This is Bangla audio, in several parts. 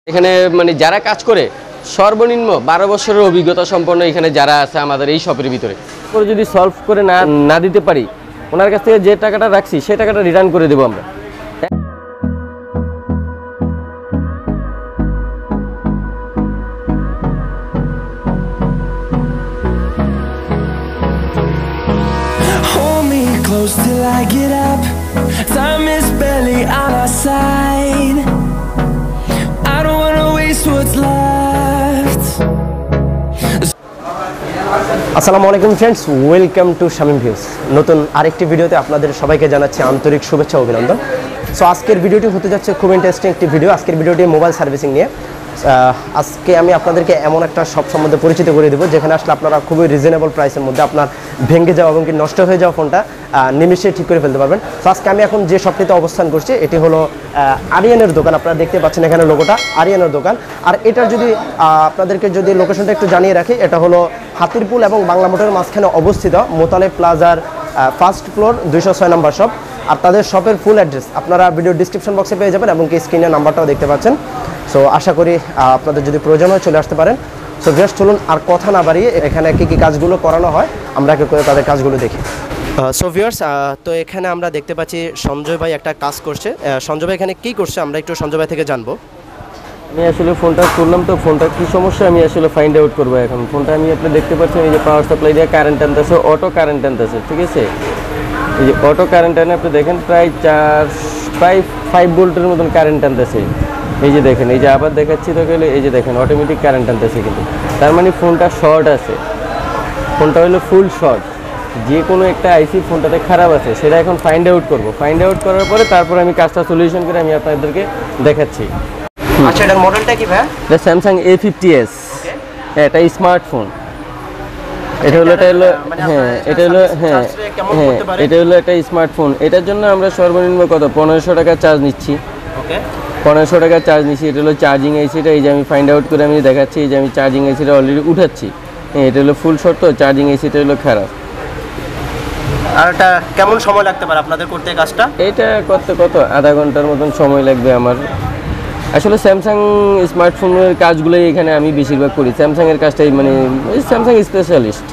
এখানে মানে যারা কাজ করে সর্বনিম্ন 12 বছরের অভিজ্ঞতা সম্পন্ন এখানে যারা আছে আমাদের এই শপের ভিতরে করে যদি সলভ করে না দিতে পারি ওনার কাছ থেকে যে টাকাটা রাখছি সেই টাকাটা রিটার্ন করে দেব আমরা। Close till I get up. Time is barely on our side. I don't wanna waste what's left. আসসালামু আলাইকুম friends, welcome to Shamim views. নতুন আরেকটি ভিডিওতে আপনাদের সবাইকে জানাচ্ছি আন্তরিক শুভেচ্ছা ও অভিনন্দন। সো আজকের ভিডিওটি হতে যাচ্ছে খুব ইন্টারেস্টিং একটি ভিডিও। আজকের ভিডিওটি মোবাইল সার্ভিসিং নিয়ে। আজকে আমি আপনাদেরকে এমন একটা শপ সম্বন্ধে পরিচিত করে দেবো যেখানে আসলে আপনারা খুবই রিজনেবল প্রাইসের মধ্যে আপনার ভেঙে যাওয়া এবং কি নষ্ট হয়ে যাওয়া ফোনটা নিমিশে ঠিক করে ফেলতে পারবেন। তো আজকে আমি এখন যে শপটিতে অবস্থান করছি এটি হলো আরিয়ানের দোকান। আপনারা দেখতে পাচ্ছেন এখানে লোগোটা আরিয়ানের দোকান। আর এটার যদি আপনাদেরকে যদি লোকেশনটা একটু জানিয়ে রাখি, এটা হলো হাতিরপুল এবং বাংলা মোটরের মাঝখানে অবস্থিত মোতালেব প্লাজার ফার্স্ট ফ্লোর 206 নম্বর শপ। আর তাদের শপের ফুল অ্যাড্রেস আপনারা ভিডিও ডিসক্রিপশন বক্সে পেয়ে যাবেন এবং কি স্ক্রিনের নাম্বারটাও দেখতে পাচ্ছেন। সো আশা করি আপনাদের যদি প্রয়োজন হয় চলে আসতে পারেন। সো জাস্ট চলুন আর কথা না বাড়িয়ে এখানে কী কাজগুলো করানো হয় আমরা একে করে তাদের কাজগুলো দেখি। সো ভিউয়ার্স, তো এখানে আমরা দেখতে পাচ্ছি সঞ্জয় ভাই একটা কাজ করছে। সঞ্জয় ভাই এখানে কী করছে আমরা একটু সঞ্জয় ভাই থেকে জানবো। আমি আসলে ফোনটা করলাম, তো ফোনটা কী সমস্যা আমি আসলে ফাইন্ড আউট করবো। এখন ফোনটা আমি আপনি দেখতে পাচ্ছেন এই যে পাওয়ার সাপ্লাই দিয়ে কারেন্ট আনতেছে, অটো কারেন্ট আনতেছে, ঠিক আছে। এই যে অটো কারেন্ট আনে আপনি দেখেন প্রায় 5 ভোল্টের মতন কারেন্ট আনতেছে। এই যে দেখেন, এই যে আবার দেখাচ্ছি তো গেলে এই যে দেখেন অটোমেটিক কারেন্ট আনতেছে, কিন্তু তার মানে ফোনটা শর্ট আছে, ফোনটা হলো ফুল শর্ট। যে কোনো একটা আইসি ফোনটাতে খারাপ আছে সেটা এখন ফাইন্ড আউট করবো। ফাইন্ড আউট করার পরে তারপর আমি কাজটা সলিউশন করে আমি আপনাদেরকে দেখাচ্ছি। আচ্ছা, এটার মডেলটা কি ভাই? এটা স্যামসাং A50s। হ্যাঁ, এটা স্মার্টফোন। এটা হলো এটা হলো একটা স্মার্টফোন। এটার জন্য আমরা সর্বনিম্ন কত 1500 টাকা চার্জ নিচ্ছি। 1500 টাকা চার্জ নিচ্ছি। এটা হলো চার্জিং আইসিটা, এই যে আমি ফাইন্ড আউট করে আমি দেখাচ্ছি। এই যে আমি চার্জিং আইসিটা অলরেডি উঠাচ্ছি। হ্যাঁ, এটা হলো ফুল শর্ট, তো চার্জিং আইসিটা হলো খারাপ। আর এটা কেমন সময় লাগতে পারে আপনাদের করতে কাজটা? এটা করতে কত আধা ঘন্টার মতন সময় লাগবে আমার। আসলে স্যামসাং স্মার্টফোনের কাজগুলোই এখানে আমি বেশিরভাগ করি। স্যামসাংয়ের কাজটাই মানে স্যামসাং স্পেশালিস্ট।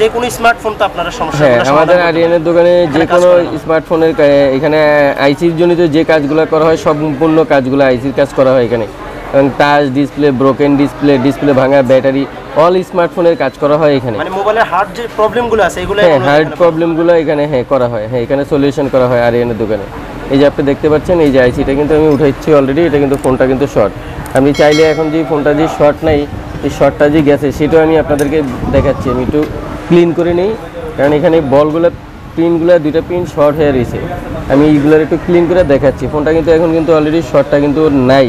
যে কোনো স্মার্টফোন তো আপনারা সমস্যা। হ্যাঁ, আমাদের আরিয়ানের দোকানে যে কোনো স্মার্টফোনের এখানে আইসির জনিত যে কাজগুলো করা হয় সম্পূর্ণ কাজগুলো আইসির কাজ করা হয় এখানে। এবং টাচ ডিসপ্লে, ব্রোকেন ডিসপ্লে ভাঙা, ব্যাটারি, অল স্মার্টফোনের কাজ করা হয় এখানে। মানে মোবাইলের হার্ড যে প্রবলেমগুলো আছে এগুলো, হ্যাঁ, হার্ড প্রবলেমগুলো এখানে করা হয়। হ্যাঁ, এখানে সলিউশন করা হয় আরিয়ানের দোকানে। এই যে আপনি দেখতে পাচ্ছেন এই যে আইসিটা কিন্তু আমি উঠাচ্ছি অলরেডি। এটা কিন্তু ফোনটা কিন্তু শর্ট। আমি চাইলে এখন যে ফোনটা যে শর্ট নাই, এই শর্টটা যে গেছে সেটাও আমি আপনাদেরকে দেখাচ্ছি। আমি একটু ক্লিন করে নিই, কারণ এখানে বলগুলো পিনগুলো 2টা পিন শর্ট হয়ে রয়েছে। আমি এইগুলোর একটু ক্লিন করে দেখাচ্ছি। ফোনটা কিন্তু এখন কিন্তু অলরেডি শর্টটা কিন্তু নাই।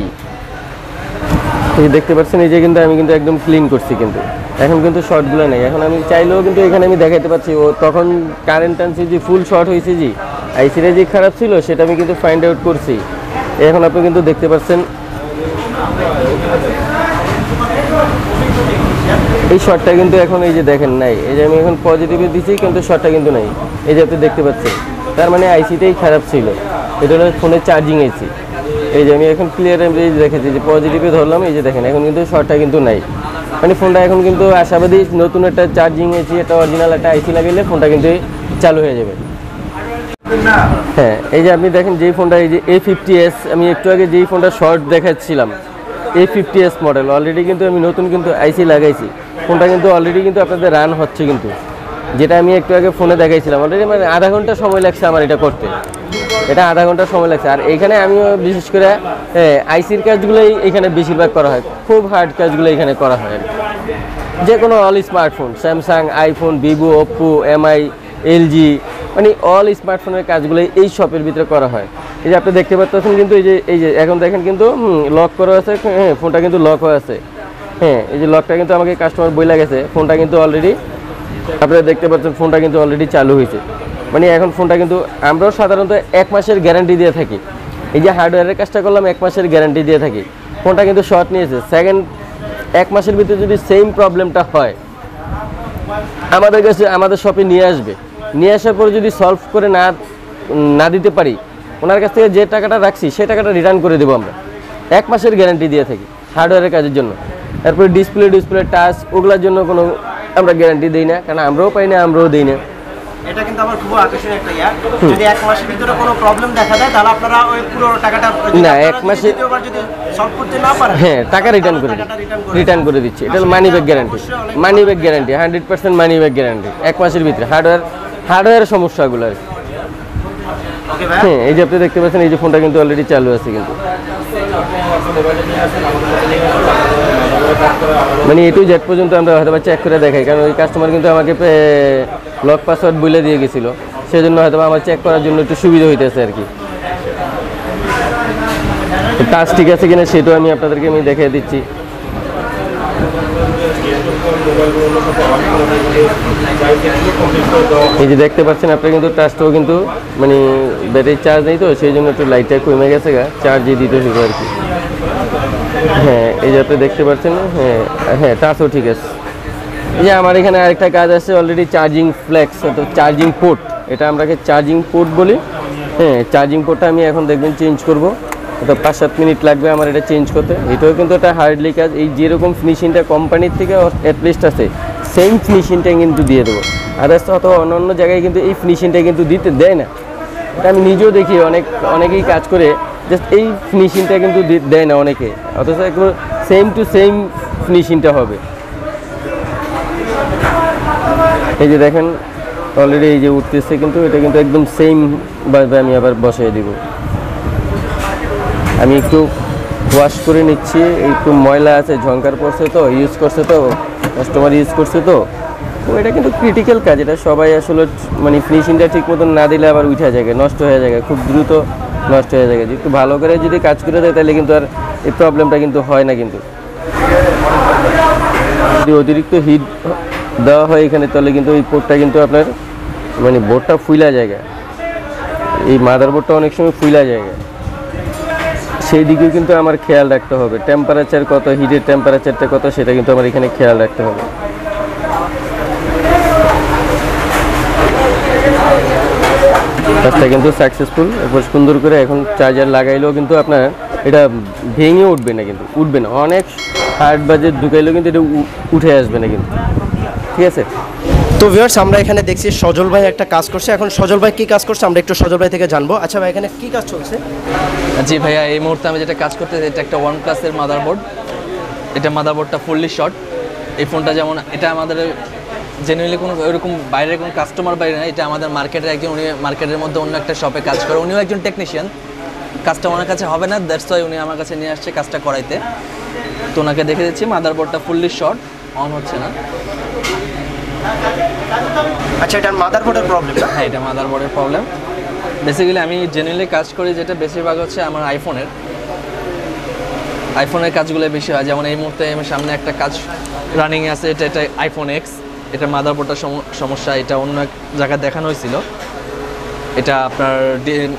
এই দেখতে পাচ্ছেন এই যে কিন্তু আমি কিন্তু একদম ক্লিন করছি, কিন্তু এখন কিন্তু শর্টগুলো নেই। এখন আমি চাইলেও কিন্তু এখানে আমি দেখাতে পাচ্ছি ও তখন কারেন্ট আনছি যে ফুল শর্ট হয়েছে, যে আইসিটা যে খারাপ ছিল সেটা আমি কিন্তু ফাইন্ড আউট করছি। এখন আপনি কিন্তু দেখতে পাচ্ছেন এই শর্টটা কিন্তু এখন এই যে দেখেন নাই। এই যে আমি এখন পজিটিভে দিচ্ছি কিন্তু শর্টটা কিন্তু নাই। এই যে আপনি দেখতে পাচ্ছেন, তার মানে আইসিটাই খারাপ ছিল। এটা হলো ফোনের চার্জিং আইসি। এই যে আমি এখন ক্লিয়ার দেখেছি যে পজিটিভে ধরলাম, এই যে দেখেন এখন কিন্তু শর্টটা কিন্তু নাই। মানে ফোনটা এখন কিন্তু আশাবাদী নতুন একটা চার্জিং আইসি, একটা অরিজিনাল একটা আইসি লাগাইলে ফোনটা কিন্তু চালু হয়ে যাবে। হ্যাঁ, এই যে আপনি দেখেন যেই ফোনটা এই যে A50s, আমি একটু আগে যেই ফোনটা শর্ট দেখাচ্ছিলাম A50s মডেল, অলরেডি কিন্তু আমি নতুন কিন্তু আইসি লাগাইছি। ফোনটা কিন্তু অলরেডি কিন্তু আপনাদের রান হচ্ছে, কিন্তু যেটা আমি একটু আগে ফোনে দেখাইছিলাম অলরেডি মানে আধা ঘন্টা সময় লাগছে আমার এটা করতে। এটা আধা ঘন্টা সময় লাগছে। আর এখানে আমিও বিশেষ করে আইসির কাজগুলোই এখানে বেশিরভাগ করা হয়। খুব হার্ড কাজগুলো এখানে করা হয় আর যে কোনো all smartphone, Samsung, iPhone, Vivo, Oppo, MI, LG, মানে অল স্মার্টফোনের কাজগুলো এই শপের ভিতরে করা হয়। এই যে আপনি দেখতে পাচ্ছেন কিন্তু এই যে এখন দেখেন কিন্তু লক করা আছে। হ্যাঁ, ফোনটা কিন্তু লক হয়ে আছে। হ্যাঁ, এই যে লকটা কিন্তু আমাকে কাস্টমার বইলা গেছে। ফোনটা কিন্তু অলরেডি আপনারা দেখতে পাচ্ছেন ফোনটা কিন্তু অলরেডি চালু হয়েছে। মানে এখন ফোনটা কিন্তু আমরাও সাধারণত 1 মাসের গ্যারান্টি দিয়ে থাকি। এই যে হার্ডওয়্যারের কাজটা করলাম 1 মাসের গ্যারান্টি দিয়ে থাকি। ফোনটা কিন্তু শর্ট নিয়েছে। সেকেন্ড 1 মাসের ভিতরে যদি সেম প্রবলেমটা হয় আমাদের কাছে আমাদের শপে নিয়ে আসবে। নিয়ে আসার পরে যদি সলভ করে না দিতে পারি ওনার কাছ থেকে যে টাকাটা রাখছি সেই টাকাটা রিটার্ন করে দেবো আমরা। 1 মাসের গ্যারান্টি দিয়ে থাকি হার্ডওয়্যারের কাজের জন্য। তারপরে ডিসপ্লে টাচ ওগুলোর জন্য কোনো আমরা গ্যারান্টি দিই না, কারণ আমরাও পাই না, আমরাও দিই না। এটা কিন্তু আমার খুব আকর্ষণীয় একটা ইয়া, যদি 1 মাসের ভিতরে কোনো প্রবলেম দেখা দেয় তাহলে আপনারা ওই পুরো টাকাটা না 1 মাসে যদি সলভ করতে না পারেন, হ্যাঁ টাকা রিটার্ন করে দিচ্ছি। এটা হলো money back guarantee, 100% money back guarantee 1 মাসের ভিতরে হার্ডওয়্যারের সমস্যাগুলো আর কি। ওকে ভাই, হ্যাঁ এই যে আপনি দেখতে পাচ্ছেন এই যে ফোনটা কিন্তু অলরেডি চালু আছে, কিন্তু মানে A to Z পর্যন্ত আমরা হয়তো চেক করে দেখাই, কারণ ওই কাস্টমার কিন্তু আমাকে লক পাসওয়ার্ড বলে দিয়ে গেছিল, সেজন্য হয়তো আমার চেক করার জন্য একটু সুবিধা হইতেছে আর কি। টাচ ঠিক আছে কিনা সেটাও আমি আপনাদেরকে দেখিয়ে দিচ্ছি। এই যে দেখতে পাচ্ছেন আপনি কিন্তু টাচটাও কিন্তু মানে ব্যাটারি চার্জ নেই, তো সেই জন্য একটু লাইটটা কমে গেছে, চার্জে দিতে শুরু আর কি। হ্যাঁ এই যে আপনি দেখতে পাচ্ছেন, হ্যাঁ টাচও ঠিক আছে। এই যে আমার এখানে আরেকটা কাজ আছে অলরেডি, চার্জিং ফ্লেক্স, তো চার্জিং পোর্ট, এটা আমরাকে চার্জিং পোর্ট বলি। হ্যাঁ চার্জিং পোর্টটা আমি এখন দেখবেন চেঞ্জ করব, তো 5-7 মিনিট লাগবে আমার এটা চেঞ্জ করতে। এটাও কিন্তু একটা হার্ডলি কাজ, এই যেরকম ফিনিশিংটা কোম্পানির থেকে অ্যাটলিস্ট আছে সেম ফিনিশিংটা কিন্তু দিয়ে দেবো। আদার্স অথবা অন্য জায়গায় কিন্তু এই ফিনিশিংটা কিন্তু দিতে দেয় না, এটা আমি নিজেও দেখি, অনেকেই কাজ করে জাস্ট এই ফিনিশিংটা কিন্তু দেয় না অনেকে, অথচ একদম সেম টু সেম ফিনিশিংটা হবে। এই যে দেখেন অলরেডি এই যে উঠতেছে, কিন্তু এটা কিন্তু একদম সেম ভাবে আমি আবার বসিয়ে দিব। আমি একটু ওয়াশ করে নিচ্ছি, একটু ময়লা আছে, ঝংকার পড়ছে তো, ইউজ করছে তো কাস্টমার ইউজ করছে, তো এটা কিন্তু ক্রিটিক্যাল কাজ, এটা সবাই আসলে মানে ফিনিশিংটা ঠিক মতন না দিলে আবার উঠে যায়, নষ্ট হয়ে যায়, খুব দ্রুত নষ্ট হয়ে যায়। একটু ভালো করে যদি কাজ করে দেয় তাহলে কিন্তু আর এই প্রবলেমটা কিন্তু হয় না। কিন্তু যদি অতিরিক্ত হিট দেওয়া হয় এখানে তাহলে কিন্তু এই পোর্টটা কিন্তু আপনার মানে বোর্ডটা ফুলা যায়, এই মাদারবোর্ডটা অনেক সময় ফুলা যায়, সেই দিকেও কিন্তু আমার খেয়াল রাখতে হবে। টেম্পারেচার কত, হিটের টেম্পারেচারটা কত, সেটা কিন্তু আমার এখানে খেয়াল রাখতে হবে। কাজটা কিন্তু সাকসেসফুল, এরপর সুন্দর করে এখন চার্জার লাগাইলেও কিন্তু আপনার এটা ভেঙে উঠবে না, কিন্তু উঠবে না, অনেক হার্ড বাজেট ঢুকাইলেও কিন্তু এটা উঠে আসবে না কিন্তু, ঠিক আছে। তো ভিউয়ার্স আমরা এখানে দেখছি সজল ভাই একটা কাজ করছে, এখন সজল ভাই কি কাজ করছে আমরা একটু সজল ভাই থেকে জানবো। আচ্ছা ভাই এখানে কি কাজ চলছে? জি ভাইয়া, এই মুহূর্তে আমি যেটা কাজ করতে, এটা একটা OnePlus এর মাদারবোর্ড, এটা মাদারবোর্ডটা ফুললি শর্ট। এই ফোনটা যেমন এটা আমাদের জেনুইনলি কোনো ওইরকম বাইরের কোনো কাস্টমার বাইরে না, এটা আমাদের মার্কেটের একজন, উনি মার্কেটের মধ্যে অন্য একটা শপে কাজ করে, উনিও একজন টেকনিশিয়ান, কাজটা ওনার কাছে হবে না, দ্যাটস ওয়াই উনি আমার কাছে নিয়ে আসছে কাজটা করাইতে। তো ওনাকে দেখে দিচ্ছি, মাদারবোর্ডটা ফুললি শর্ট, অন হচ্ছে না। আচ্ছা এটা মাদারবোর্ডের প্রবলেম? হ্যাঁ এটা মাদারবোর্ডের প্রবলেম। বেসিক্যালি আমি জেনুইনলি কাজ করি যেটা বেশিরভাগ হচ্ছে আমার আইফোনের কাজগুলো বেশি হয়। যেমন এই মুহূর্তে আমার সামনে একটা কাজ রানিং আছে, এটা iPhone X, এটা মাদারবোর্ডটার সমস্যা, এটা অন্য এক জায়গায় দেখানো হয়েছিল। এটা আপনার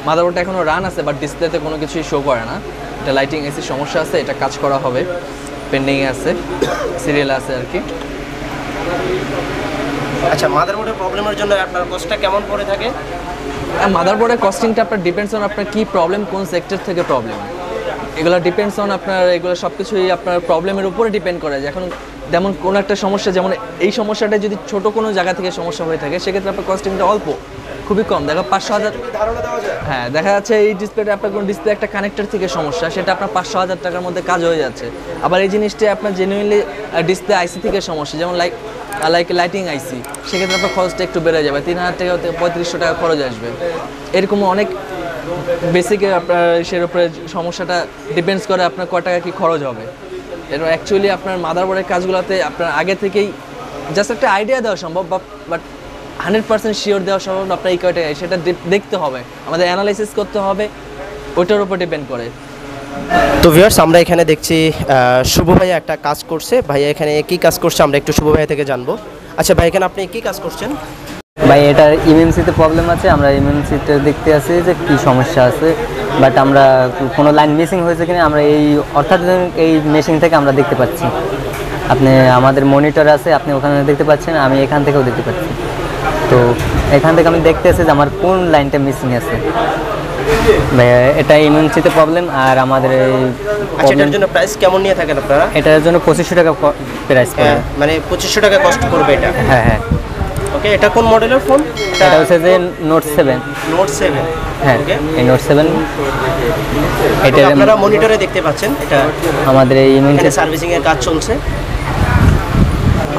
মাদারবোর্ডটা এখনও রান আছে, বাট ডিসপ্লেতে কোনো কিছুই শো করে না, এটা লাইটিং এসি সমস্যা আছে, এটা কাজ করা হবে, পেন্ডিংয়ে আছে, সিরিয়াল আছে আর কি। আচ্ছা মাদারবোর্ডের প্রবলেমের জন্য আপনার কস্টটা কেমন পড়ে থাকে? মাদারবোর্ডের কস্টিংটা আপনার ডিপেন্ডস অন আপনার কী প্রবলেম, কোন সেক্টর থেকে প্রবলেম, এগুলো ডিপেন্ডস অন আপনার, এগুলো সব কিছুই আপনার প্রবলেমের উপরে ডিপেন্ড করে। এখন যেমন কোনো একটা সমস্যা, যেমন এই সমস্যাটা যদি ছোট কোনো জায়গা থেকে সমস্যা হয়ে থাকে সেক্ষেত্রে আপনার কস্টিংটা অল্প, খুবই কম, দেখো 500,000। হ্যাঁ দেখা যাচ্ছে এই ডিসপ্লেটা আপনার কোনো ডিসপ্লে একটা কানেক্টর থেকে সমস্যা, সেটা আপনার 500,000 টাকার মধ্যে কাজ হয়ে যাচ্ছে। আবার এই জিনিসটা আপনার জেনুইনলি ডিসপ্লে আইসি থেকে সমস্যা, যেমন লাইক লাইটিং আইসি, সেক্ষেত্রে আপনার খরচটা একটু বেড়ে যাবে, 3,000 টাকা 3500 টাকা খরচ আসবে। এরকম অনেক বেসিক আপনার সের উপরে সমস্যাটা ডিপেন্ডস করে আপনার কয় টাকা কী খরচ হবে। এর অ্যাকচুয়ালি আপনার মাদারবোর্ডের কাজগুলোতে আপনার আগে থেকেই জাস্ট একটা আইডিয়া দেওয়া সম্ভব, বাট 100% শিওর দেওয়া সম্ভব আপনার এই কয় টাকায়, সেটা দেখতে হবে, আমাদের অ্যানালাইসিস করতে হবে, ওইটার উপর ডিপেন্ড করে। তো ভিউয়ার্স আমরা এখানে দেখছি শুভ ভাইয়া একটা কাজ করছে, ভাইয়া এখানে কি কাজ করছে আমরা একটু শুভ ভাইয়া থেকে জানবো। আচ্ছা ভাই এখানে আপনি কি কাজ করছেন? ভাই এটার ইএমসিতে প্রবলেম আছে, আমরা ইএমসিতে দেখতে আসি যে কী সমস্যা আছে, বাট আমরা কোনো লাইন মিসিং হয়েছে কিনা আমরা এই অর্থাৎ এই মেশিন থেকে আমরা দেখতে পাচ্ছি। আপনি আমাদের মনিটর আছে, আপনি ওখানে দেখতে পাচ্ছেন, আমি এখান থেকেও দেখতে পাচ্ছি। তো এখান থেকে আমি দেখতে আসি যে আমার কোন লাইনটা মিসিং আছে। এটা ইমিউনিটিতে প্রবলেম। আর আমাদের এই আচ্ছা, এটার জন্য প্রাইস কেমন নিয়ে থাকেন আপনারা? এটার জন্য 2500 টাকা প্রাইস পড়ে। মানে 2500 টাকা কষ্ট করবে এটা? হ্যাঁ হ্যাঁ। ওকে, এটা কোন মডেলের ফোন? এটা হচ্ছে যে নোট 7। নোট 7। হ্যাঁ, এই নোট 7 এটা আপনারা মনিটরে দেখতে পাচ্ছেন। এটা আমাদের এই ইমিউনিটি সার্ভিসিং এর কাজ চলছে।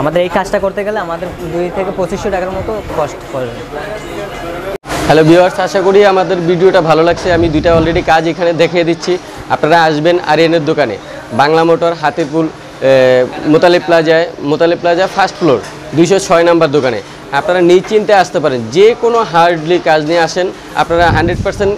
আমাদের এই কাজটা করতে গেলে আমাদের 2 থেকে 2500 টাকার মতো কষ্ট পড়বে। হ্যালো ভিউয়ার্স, আশা করি আমাদের ভিডিওটা ভালো লাগছে। আমি দুইটা অলরেডি কাজ এখানে দেখিয়ে দিচ্ছি। আপনারা আসবেন আরিয়ানের দোকানে, Bangla Motor, Hatirpool, Motaleb plaza first floor 206 number দোকানে। আপনারা নিশ্চিন্তে আসতে পারেন। যে কোনো হার্ডলি কাজ নিয়ে আসেন, আপনারা 100%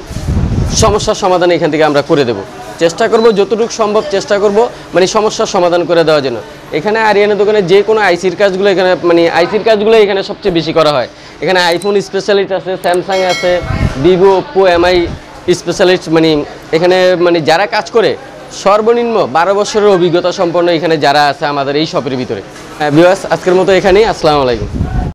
সমস্যার সমাধান এখান থেকে আমরা করে দেব। চেষ্টা করব যতটুকু সম্ভব, চেষ্টা করব মানে সমস্যার সমাধান করে দেওয়ার জন্য। এখানে আরিয়ানের দোকানে যে কোনো আইসির কাজগুলো এখানে মানে আইসির কাজগুলো এখানে সবচেয়ে বেশি করা হয়। এখানে আইফোন স্পেশালিস্ট আছে, স্যামসাং আছে, ভিভো, ওপ্পো, এমআই স্পেশালিস্ট, মানে এখানে মানে যারা কাজ করে সর্বনিম্ন 12 বছরের অভিজ্ঞতা সম্পন্ন এখানে যারা আছে আমাদের এই শপের ভিতরে। ভিউয়ার্স, আজকের মতো এখানেই। আসসালামু আলাইকুম।